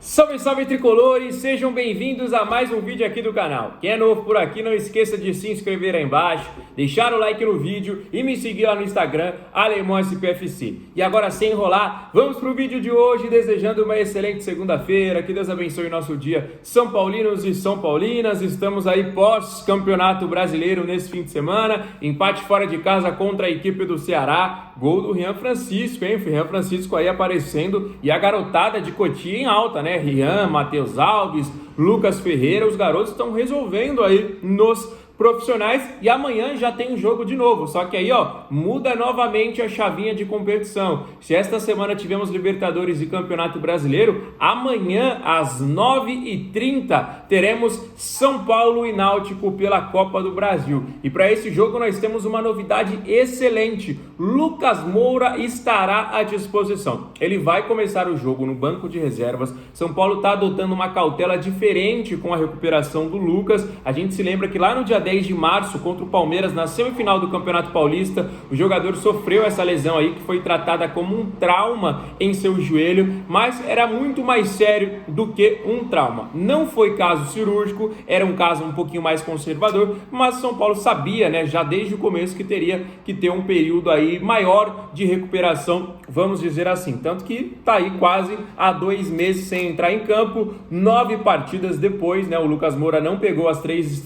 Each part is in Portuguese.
Salve, salve tricolores, sejam bem-vindos a mais um vídeo aqui do canal. Quem é novo por aqui, não esqueça de se inscrever aí embaixo, deixar o like no vídeo e me seguir lá no Instagram, AlemãoSPFC. E agora, sem enrolar, vamos pro vídeo de hoje, desejando uma excelente segunda-feira, que Deus abençoe o nosso dia. São Paulinos e São Paulinas, estamos aí pós-campeonato brasileiro nesse fim de semana, empate fora de casa contra a equipe do Ceará, gol do Rian Francisco, hein? Rian Francisco aí aparecendo e a garotada de Cotia em alta, né? Rian, Matheus Alves, Lucas Ferreira, os garotos estão resolvendo aí nos profissionais e amanhã já tem jogo de novo, só que aí muda novamente a chavinha de competição. Se esta semana tivemos Libertadores e Campeonato Brasileiro, amanhã às 9h30 teremos São Paulo e Náutico pela Copa do Brasil. E para esse jogo nós temos uma novidade excelente: Lucas Moura estará à disposição. Ele vai começar o jogo no banco de reservas. São Paulo está adotando uma cautela diferente com a recuperação do Lucas. A gente se lembra que lá no dia 10 de março, contra o Palmeiras, na semifinal do Campeonato Paulista, o jogador sofreu essa lesão aí, que foi tratada como um trauma em seu joelho, mas era muito mais sério do que um trauma. Não foi caso cirúrgico, era um caso um pouquinho mais conservador, mas São Paulo sabia, né, já desde o começo, que teria que ter um período aí maior de recuperação, vamos dizer assim. Tanto que tá aí quase há 2 meses sem entrar em campo, 9 partidas depois, né, o Lucas Moura não pegou as três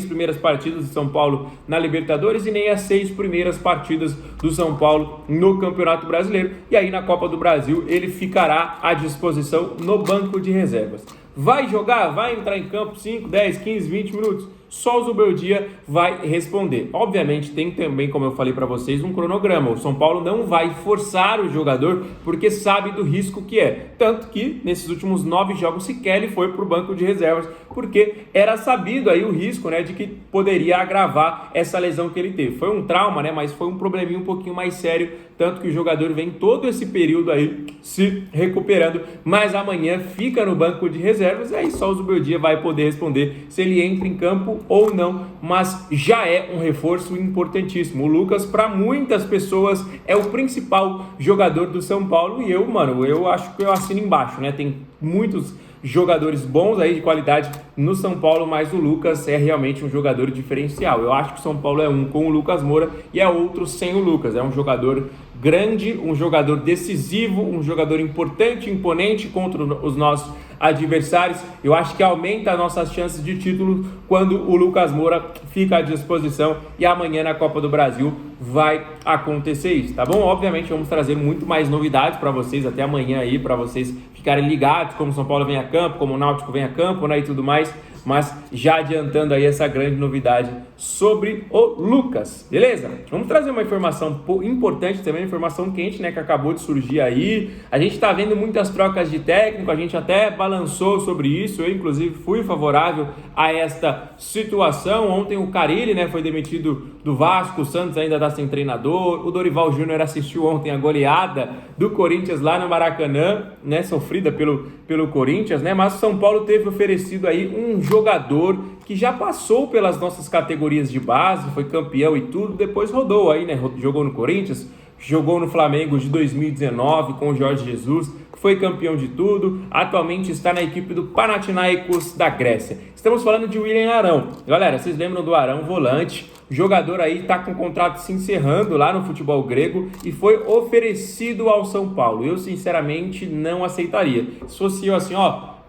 primeiras partidas do São Paulo na Libertadores e nem as 6 primeiras partidas do São Paulo no Campeonato Brasileiro. E aí na Copa do Brasil ele ficará à disposição no banco de reservas. Vai jogar? Vai entrar em campo 5, 10, 15, 20 minutos? Só o Zubeldia vai responder. Obviamente tem também, como eu falei para vocês, um cronograma. O São Paulo não vai forçar o jogador porque sabe do risco que é. Tanto que nesses últimos 9 jogos sequer ele foi para o banco de reservas, porque era sabido aí o risco, né, de que poderia agravar essa lesão que ele teve. Foi um trauma, né, mas foi um probleminha um pouquinho mais sério, tanto que o jogador vem todo esse período aí se recuperando, mas amanhã fica no banco de reservas e aí só o Zubeldia vai poder responder se ele entra em campo ou não, mas já é um reforço importantíssimo. O Lucas, para muitas pessoas, é o principal jogador do São Paulo e eu acho que eu assino embaixo, né? Tem muitos jogadores bons aí de qualidade no São Paulo, mas o Lucas é realmente um jogador diferencial. Eu acho que o São Paulo é um com o Lucas Moura e é outro sem o Lucas. É um jogador grande, um jogador decisivo, um jogador importante, imponente contra os nossos adversários. Eu acho que aumenta as nossas chances de título quando o Lucas Moura fica à disposição e amanhã na Copa do Brasil vai acontecer isso, tá bom? Obviamente vamos trazer muito mais novidades para vocês até amanhã aí, para vocês ficarem ligados como o São Paulo vem a campo, como o Náutico vem a campo, né, e tudo mais, mas já adiantando aí essa grande novidade sobre o Lucas, beleza? Vamos trazer uma informação importante também, informação quente, né, que acabou de surgir aí. A gente tá vendo muitas trocas de técnico, a gente até balançou sobre isso, eu inclusive fui favorável a esta situação. Ontem o Carille, né, foi demitido do Vasco, o Santos ainda tá sem treinador, o Dorival Júnior assistiu ontem a goleada do Corinthians lá no Maracanã, né, sofrida pelo Corinthians, né, mas o São Paulo teve oferecido aí um jogador que já passou pelas nossas categorias de base, foi campeão e tudo, depois rodou aí, né, jogou no Corinthians, jogou no Flamengo de 2019 com o Jorge Jesus, foi campeão de tudo, atualmente está na equipe do Panathinaikos da Grécia. Estamos falando de William Arão. Galera, vocês lembram do Arão, volante? O jogador aí está com o contrato se encerrando lá no futebol grego e foi oferecido ao São Paulo. Eu, sinceramente, não aceitaria. Se fosse eu assim,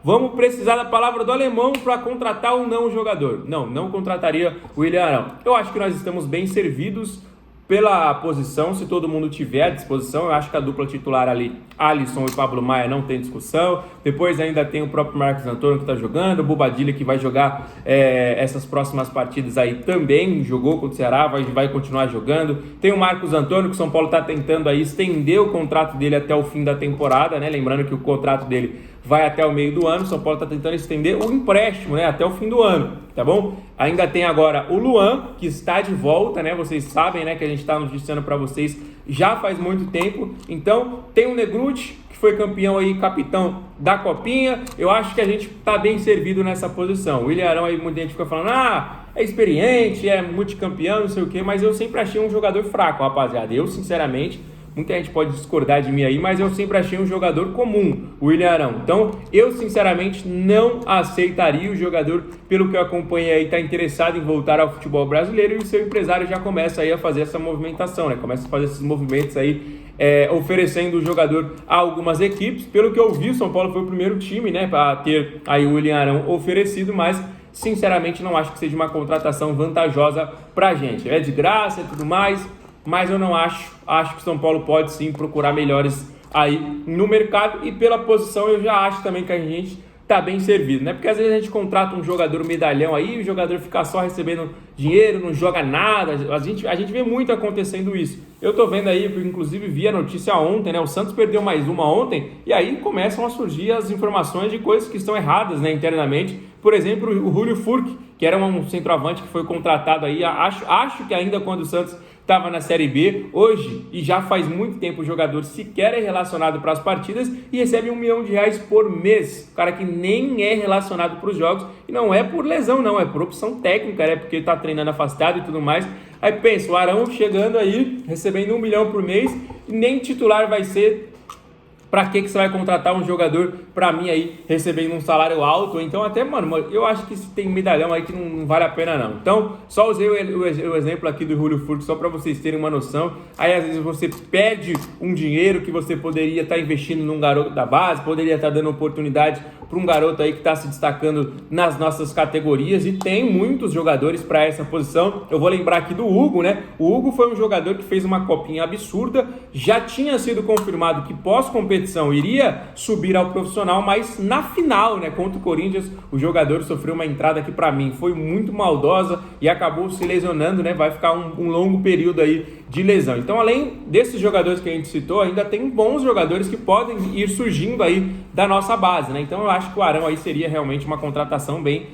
vamos precisar da palavra do alemão para contratar ou não o jogador. Não contrataria o William Arão. Eu acho que nós estamos bem servidos pela posição, se todo mundo tiver à disposição. Eu acho que a dupla titular ali, Alisson e Pablo Maia, não tem discussão. Depois ainda tem o próprio Marcos Antônio que está jogando, o Bobadilla que vai jogar essas próximas partidas aí também, jogou contra o Ceará, vai continuar jogando. Tem o Marcos Antônio, que o São Paulo está tentando aí estender o contrato dele até o fim da temporada, né? Lembrando que o contrato dele vai até o meio do ano, o São Paulo está tentando estender o empréstimo, né, até o fim do ano, tá bom? Ainda tem agora o Luan, que está de volta, né, vocês sabem, né, que a gente está noticiando para vocês já faz muito tempo. Então tem o Negruti, que foi campeão aí, capitão da Copinha. Eu acho que a gente está bem servido nessa posição. O Ilharão aí, muita gente fica falando, é experiente, é multicampeão, não sei o quê, mas eu sempre achei um jogador fraco, rapaziada. Eu, sinceramente, muita gente pode discordar de mim aí, mas eu sempre achei um jogador comum, o William Arão. Então, eu sinceramente não aceitaria o jogador, pelo que eu acompanhei aí, está interessado em voltar ao futebol brasileiro, e o seu empresário já começa aí a fazer essa movimentação, né? Começa a fazer esses movimentos aí, oferecendo o jogador a algumas equipes. Pelo que eu vi, o São Paulo foi o primeiro time, né, para ter aí o William Arão oferecido, mas sinceramente não acho que seja uma contratação vantajosa pra gente. É de graça e tudo mais, mas eu não acho. Acho que o São Paulo pode sim procurar melhores aí no mercado, e pela posição eu já acho também que a gente tá bem servido, né? Porque às vezes a gente contrata um jogador medalhão aí, e o jogador fica só recebendo dinheiro, não joga nada. A gente vê muito acontecendo isso. Eu tô vendo aí, inclusive vi a notícia ontem, né? O Santos perdeu mais uma ontem, e aí começam a surgir as informações de coisas que estão erradas, né, internamente. Por exemplo, o Julio Furque, que era um centroavante que foi contratado aí, acho que ainda quando o Santos estava na Série B, hoje, e já faz muito tempo, o jogador sequer é relacionado para as partidas e recebe R$1 milhão por mês. O cara que nem é relacionado para os jogos, e não é por lesão não, é por opção técnica, né, porque está treinando afastado e tudo mais. Aí pensa, o Arão chegando aí, recebendo R$1 milhão por mês, e nem titular vai ser. Pra que você vai contratar um jogador, pra mim aí, recebendo um salário alto? Então até, mano, eu acho que tem medalhão aí que não vale a pena não. Então, só usei o exemplo aqui do Julio Furque só pra vocês terem uma noção. Aí às vezes você perde um dinheiro que você poderia estar investindo num garoto da base, poderia estar dando oportunidade para um garoto aí que está se destacando nas nossas categorias, e tem muitos jogadores para essa posição. Eu vou lembrar aqui do Hugo, né? O Hugo foi um jogador que fez uma copinha absurda, já tinha sido confirmado que pós-competição iria subir ao profissional, mas na final, né, contra o Corinthians, o jogador sofreu uma entrada que para mim foi muito maldosa e acabou se lesionando, né? Vai ficar um longo período aí de lesão. Então, além desses jogadores que a gente citou, ainda tem bons jogadores que podem ir surgindo aí da nossa base, né? Então eu acho que o Arão aí seria realmente uma contratação bem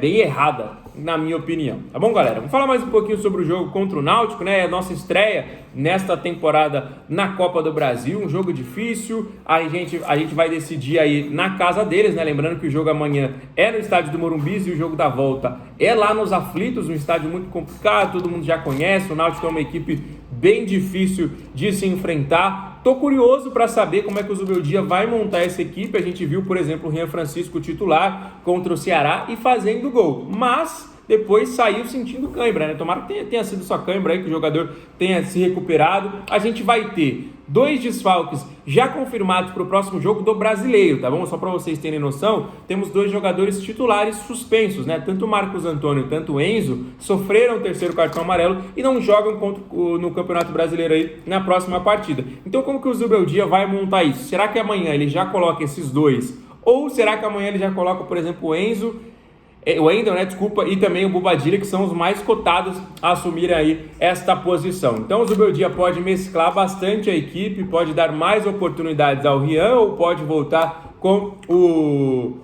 errada, na minha opinião. Tá bom, galera? Vamos falar mais um pouquinho sobre o jogo contra o Náutico, né? A nossa estreia nesta temporada na Copa do Brasil, um jogo difícil. A gente vai decidir aí na casa deles, né? Lembrando que o jogo amanhã é no estádio do Morumbi e o jogo da volta é lá nos Aflitos, um estádio muito complicado, todo mundo já conhece. O Náutico é uma equipe bem difícil de se enfrentar. Tô curioso para saber como é que o Zubeldia vai montar essa equipe. A gente viu, por exemplo, o Rian Francisco titular contra o Ceará e fazendo gol, mas depois saiu sentindo cãibra, né? Tomara que tenha sido só cãibra aí, que o jogador tenha se recuperado. A gente vai ter 2 desfalques já confirmados para o próximo jogo do Brasileiro, tá bom? Só para vocês terem noção, temos 2 jogadores titulares suspensos, né? Tanto o Marcos Antônio quanto o Enzo sofreram o 3º cartão amarelo e não jogam no Campeonato Brasileiro aí na próxima partida. Então, como que o Zubeldia vai montar isso? Será que amanhã ele já coloca esses 2? Ou será que amanhã ele já coloca, por exemplo, o Wendel, né, desculpa, e também o Bobadilha, que são os mais cotados a assumirem aí esta posição. Então o Zubeldia pode mesclar bastante a equipe, pode dar mais oportunidades ao Rian, ou pode voltar com o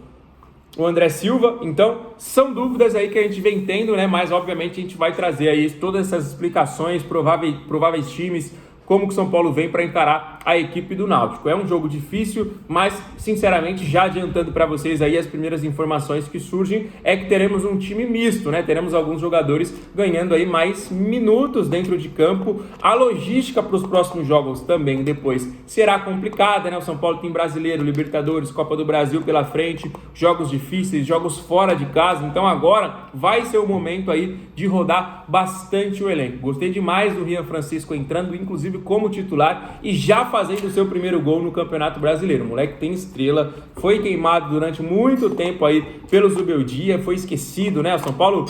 André Silva. Então são dúvidas aí que a gente vem tendo, né, mas obviamente a gente vai trazer aí todas essas explicações, prováveis times, como que o São Paulo vem para encarar a equipe do Náutico. É um jogo difícil, mas sinceramente, já adiantando para vocês aí as primeiras informações que surgem, é que teremos um time misto, né? Teremos alguns jogadores ganhando aí mais minutos dentro de campo. A logística para os próximos jogos também depois será complicada, né? O São Paulo tem Brasileiro, Libertadores, Copa do Brasil pela frente, jogos difíceis, jogos fora de casa. Então agora vai ser o momento aí de rodar bastante o elenco. Gostei demais do Rian Francisco entrando, inclusive como titular, e já fazendo o seu primeiro gol no Campeonato Brasileiro. O moleque tem estrela, foi queimado durante muito tempo aí pelo Zubeldia, foi esquecido, né? O São Paulo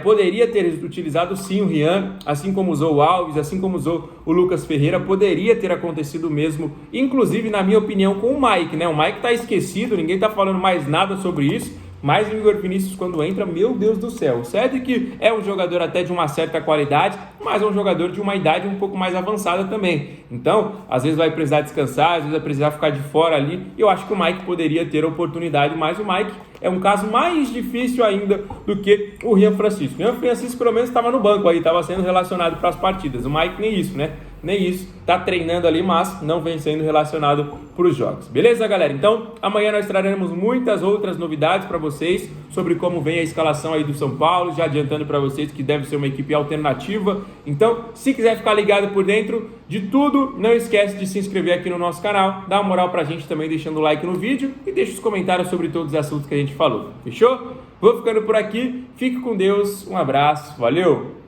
poderia ter utilizado sim o Rian, assim como usou o Alves, assim como usou o Lucas Ferreira, poderia ter acontecido mesmo, inclusive na minha opinião com o Mike, né? O Mike tá esquecido, ninguém tá falando mais nada sobre isso. Mas o Igor Vinícius, quando entra, meu Deus do céu. O Cedric é um jogador até de uma certa qualidade, mas é um jogador de uma idade um pouco mais avançada também. Então, às vezes vai precisar descansar, às vezes vai precisar ficar de fora ali. E eu acho que o Mike poderia ter oportunidade, mas o Mike é um caso mais difícil ainda do que o Rian Francisco. O Rian Francisco, pelo menos, estava no banco aí, estava sendo relacionado para as partidas. O Mike nem isso, né? nem isso, tá treinando ali, mas não vem sendo relacionado para os jogos. Beleza, galera? Então, amanhã nós traremos muitas outras novidades para vocês sobre como vem a escalação aí do São Paulo, já adiantando para vocês que deve ser uma equipe alternativa. Então, se quiser ficar ligado por dentro de tudo, não esquece de se inscrever aqui no nosso canal, dá uma moral pra gente também deixando o like no vídeo e deixa os comentários sobre todos os assuntos que a gente falou. Fechou? Vou ficando por aqui, fique com Deus, um abraço, valeu!